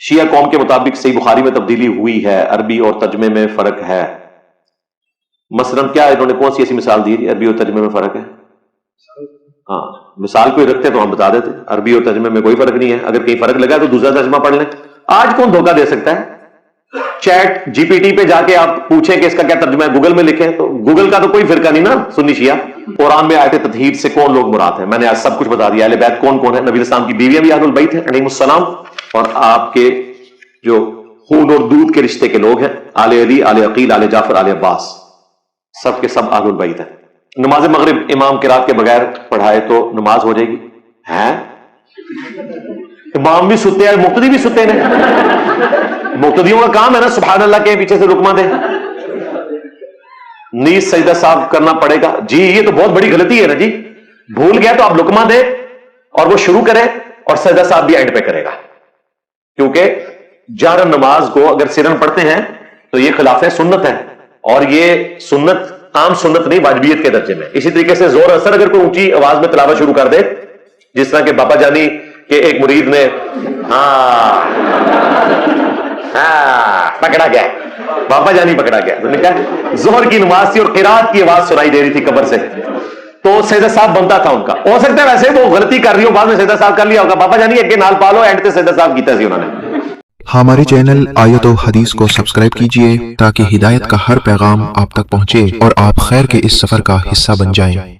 شیعہ قوم کے مطابق صحیح بخاری میں تبدیلی ہوئی ہے، عربی اور ترجمے میں فرق ہے، مثلاً کیا انہوں نے کون سی ایسی مثال دی تھی عربی اور ترجمے میں فرق ہے؟ ہاں مثال کوئی رکھتے تو ہم بتا دیتے، عربی اور ترجمے میں کوئی فرق نہیں ہے، اگر کہیں فرق لگا تو دوسرا ترجمہ پڑھ لیں۔ آج کون دھوکہ دے سکتا ہے؟ چیٹ جی پی ٹی پہ جا کے آپ پوچھیں کہ اس کا کیا ترجمہ ہے، گوگل میں لکھیں تو گوگل کا تو کوئی فرقہ نہیں نا سنی شیعہ۔ قرآن میں آیت تطہیر سے کون لوگ مراد ہیں، میں نے آج سب کچھ بتا دیا۔ اہل بیت کون کون ہے؟ نبی السلام کی بیویاں بھی اہل البیت ہیں علیہم السلام، اور آپ کے جو خون اور دودھ کے رشتے کے لوگ ہیں، آل علی، آل عقیل، آل جعفر، آل عباس، سب کے سب اہل البیت ہیں۔ نماز مغرب امام قرات کے بغیر پڑھائے تو نماز ہو جائے گی؟ ہیں امام بھی ستے ہیں، مقتدی بھی ستے ہیں، مقتدیوں کا کام ہے نا سبحان اللہ کے پیچھے سے رکما دیں۔ نیز سجدہ صاحب کرنا پڑے گا؟ جی یہ تو بہت بڑی غلطی ہے نا جی، بھول گیا تو آپ لقمہ دیں اور وہ شروع کرے اور سجدہ صاحب بھی اینڈ پہ کرے گا، کیونکہ جہرن نماز کو اگر سرن پڑھتے ہیں تو یہ خلاف سنت ہے، اور یہ سنت عام سنت نہیں، واجبیت کے درجے میں۔ اسی طریقے سے زور اثر اگر کوئی اونچی آواز میں تلاوت شروع کر دے، جس طرح کہ بابا جانی کے ایک مرید نے پکڑا گیا، بابا جانی پکڑا گیا، تو نے کہا ظہر کی نماز تھی اور قرات کی آواز سنائی دے رہی تھی قبر سے، تو سجدہ صاحب بنتا تھا ان کا۔ ہو سکتا ہے ویسے وہ غلطی کر رہی ہو، بعد میں سجدہ صاحب کر لیا ہوگا، بابا جانی اگے نال پالو، اینڈ تے سجدہ صاحب کیتا سی انہوں نے۔ ہمارے چینل آیت و حدیث کو سبسکرائب کیجئے تاکہ ہدایت کا ہر پیغام آپ تک پہنچے اور آپ خیر کے اس سفر کا حصہ بن جائیں۔